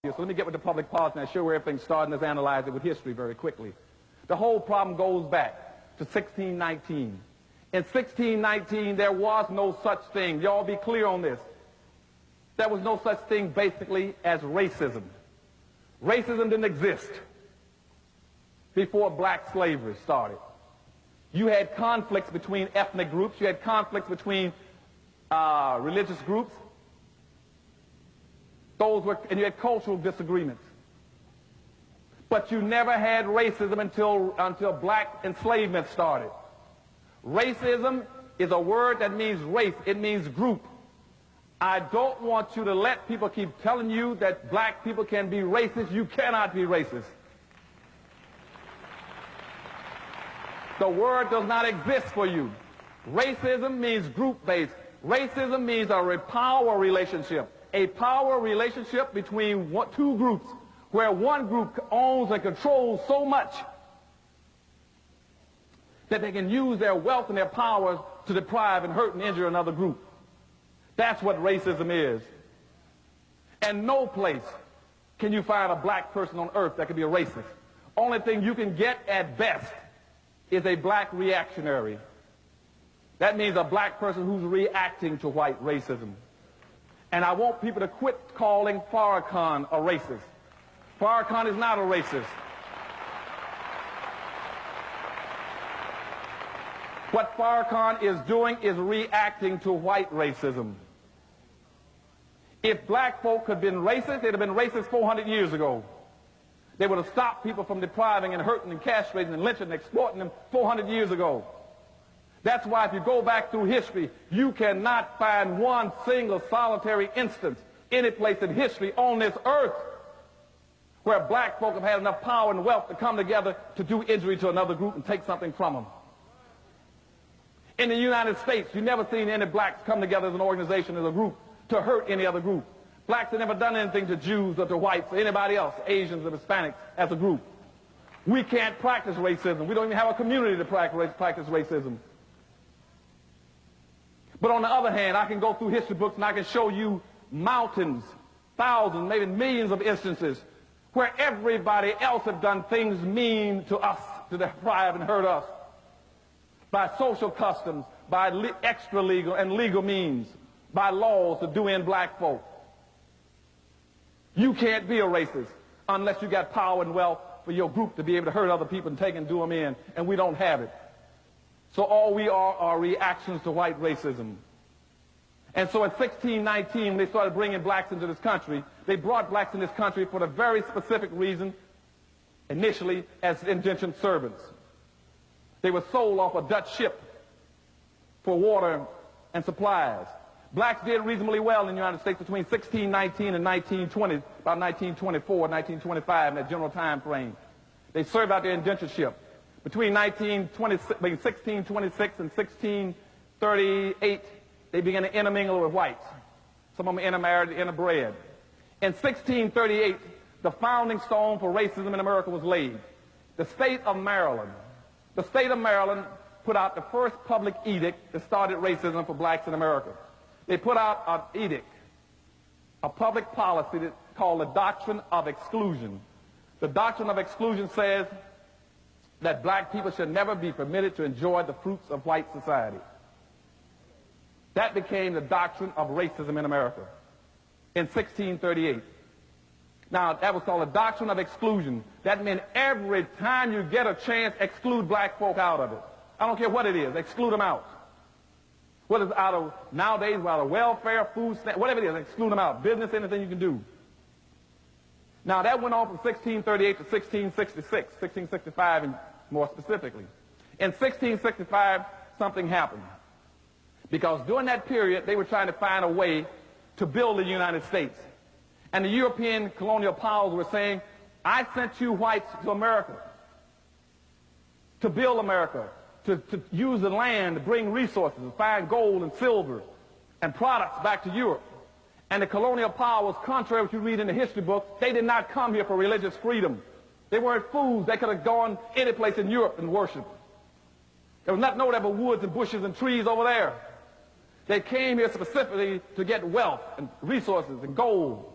So let me get with the public policy and show where everything started, and let's analyze it with history very quickly. The whole problem goes back to 1619. In 1619, there was no such thing. Y'all be clear on this. There was no such thing, basically, as racism. Racism didn't exist before black slavery started. You had conflicts between ethnic groups. You had conflicts between religious groups. And you had cultural disagreements. But you never had racism until black enslavement started. Racism is a word that means race. It means group. I don't want you to let people keep telling you that black people can be racist. You cannot be racist. The word does not exist for you. Racism means group-based. Racism means a power relationship. A power relationship between two groups where one group owns and controls so much that they can use their wealth and their powers to deprive and hurt and injure another group. That's what racism is. And no place can you find a black person on earth that can be a racist. Only thing you can get at best is a black reactionary. That means a black person who's reacting to white racism. And I want people to quit calling Farrakhan a racist. Farrakhan is not a racist. What Farrakhan is doing is reacting to white racism. If black folk had been racist, they'd have been racist 400 years ago. They would have stopped people from depriving and hurting and castrating and lynching and exploiting them 400 years ago. That's why if you go back through history, you cannot find one single solitary instance any place in history on this earth where black folk have had enough power and wealth to come together to do injury to another group and take something from them. In the United States, you've never seen any blacks come together as an organization, as a group, to hurt any other group. Blacks have never done anything to Jews or to whites or anybody else, Asians or Hispanics, as a group. We can't practice racism. We don't even have a community to practice racism. But on the other hand, I can go through history books and I can show you mountains, thousands, maybe millions of instances where everybody else have done things mean to us, to deprive and hurt us, by social customs, by extra legal and legal means, by laws to do in black folk. You can't be a racist unless you got power and wealth for your group to be able to hurt other people and take and do them in, and we don't have it. So all we are reactions to white racism. And so in 1619, when they started bringing blacks into this country, they brought blacks in this country for the very specific reason, initially, as indentured servants. They were sold off a Dutch ship for water and supplies. Blacks did reasonably well in the United States between 1619 and 1920, about 1924, 1925, in that general time frame. They served out their indentureship. Between 1626 and 1638, they began to intermingle with whites. Some of them intermarried, interbred. In 1638, the founding stone for racism in America was laid. The state of Maryland put out the first public edict that started racism for blacks in America. They put out an edict, a public policy called the Doctrine of Exclusion. The Doctrine of Exclusion says that black people should never be permitted to enjoy the fruits of white society. That became the doctrine of racism in America in 1638. Now, that was called the Doctrine of Exclusion. That meant every time you get a chance, exclude black folk out of it. I don't care what it is, exclude them out. Whether it's out of, nowadays, out of welfare, food, whatever it is, exclude them out. Business, anything you can do. Now, that went on from 1638 to 1666, 1665 and more specifically. In 1665, something happened. Because during that period, they were trying to find a way to build the United States. And the European colonial powers were saying, I sent you whites to America to build America, to use the land, to bring resources, to find gold and silver and products back to Europe. And the colonial powers, contrary to what you read in the history books, they did not come here for religious freedom. They weren't fools. They could have gone any place in Europe and worshiped. There was nothing over there but woods and bushes and trees over there. They came here specifically to get wealth and resources and gold.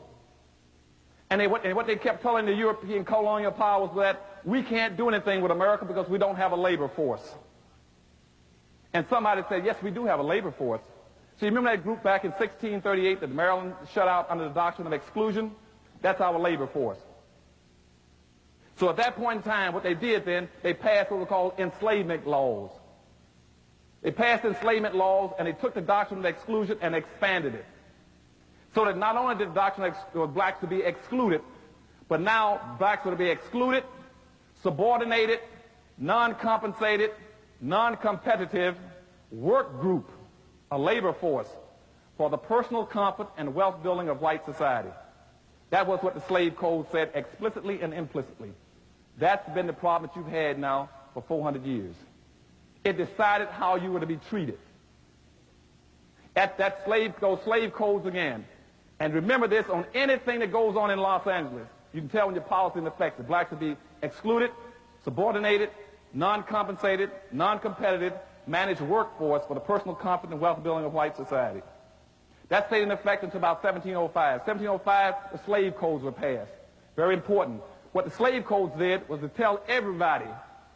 And what they kept telling the European colonial powers was that we can't do anything with America because we don't have a labor force. And somebody said, yes, we do have a labor force. So you remember that group back in 1638 that Maryland shut out under the doctrine of exclusion? That's our labor force. So at that point in time, what they did then, they passed what were called enslavement laws. They passed enslavement laws, and they took the doctrine of exclusion and expanded it. So that not only did the doctrine of blacks to be excluded, but now blacks were to be excluded, subordinated, non-compensated, non-competitive work group, a labor force for the personal comfort and wealth building of white society. That was what the slave code said explicitly and implicitly. That's been the problem that you've had now for 400 years. It decided how you were to be treated. At that slave codes again. And remember this, on anything that goes on in Los Angeles, you can tell when your policy in effect that blacks will be excluded, subordinated, non-compensated, non-competitive, managed workforce for the personal comfort and wealth building of white society. That stayed in effect until about 1705. 1705, the slave codes were passed. Very important. What the slave codes did was to tell everybody,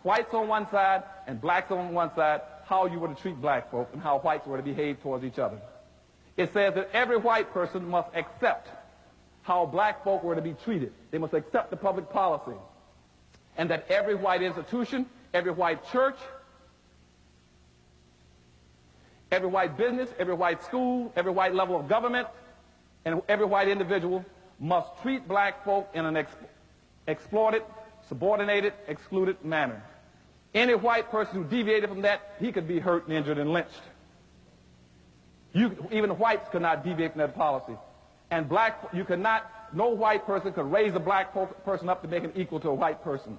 whites on one side and blacks on one side, how you were to treat black folk and how whites were to behave towards each other. It says that every white person must accept how black folk were to be treated. They must accept the public policy. And that every white institution, every white church, every white business, every white school, every white level of government, and every white individual must treat black folk in an exploited, subordinated, excluded manner. Any white person who deviated from that, he could be hurt and injured and lynched. Even whites could not deviate from that policy. And no white person could raise a black person up to make him equal to a white person.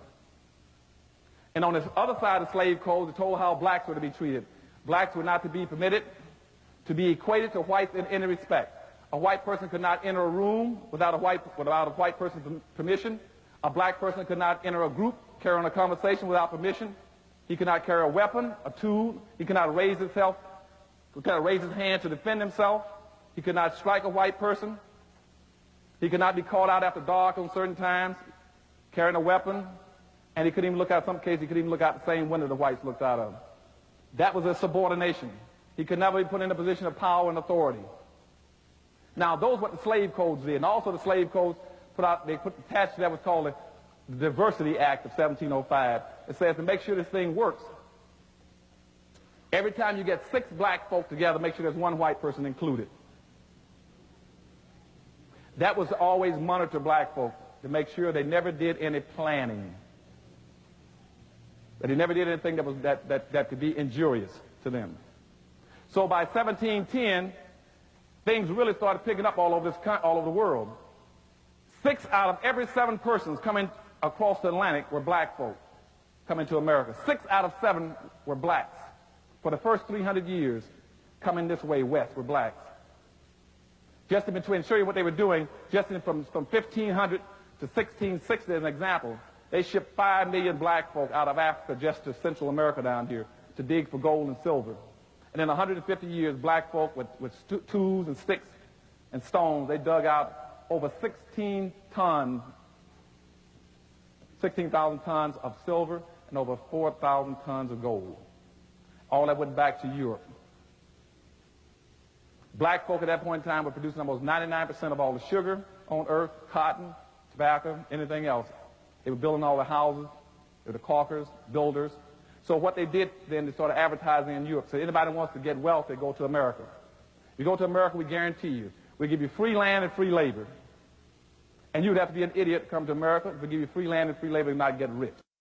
And on the other side of the slave code, it told how blacks were to be treated. Blacks were not to be permitted to be equated to whites in any respect. A white person could not enter a room without a white person's permission. A black person could not enter a group, carry on a conversation without permission. He could not carry a weapon, a tool. He could not raise his hand to defend himself. He could not strike a white person. He could not be called out after dark on certain times, carrying a weapon. And he couldn't even look out, in some cases, he couldn't even look out the same window the whites looked out of. That was a subordination. He could never be put in a position of power and authority. Now, those what the slave codes did. And also the slave codes attached to that was called the Diversity Act of 1705. It says to make sure this thing works, every time you get 6 black folk together, make sure there's 1 white person included. That was to always monitor black folk, to make sure they never did any planning. That they never did anything that could be injurious to them. So by 1710, things really started picking up all over the world. 6 out of every 7 persons coming across the Atlantic were black folk coming to America. 6 out of 7 were blacks. For the first 300 years, coming this way west were blacks. Just to show you what they were doing, from 1500 to 1660 as an example, they shipped 5 million black folk out of Africa just to Central America down here to dig for gold and silver. And in 150 years, black folk with tools and sticks and stones, they dug out over 16,000 tons of silver and over 4,000 tons of gold. All that went back to Europe. Black folk at that point in time were producing almost 99% of all the sugar on earth, cotton, tobacco, anything else. They were building all the houses. They were the caulkers, builders. So what they did then, they started advertising in Europe. So anybody who wants to get wealth, they go to America. You go to America, we guarantee you. We give you free land and free labor. And you would have to be an idiot to come to America. If we give you free land and free labor and not get rich.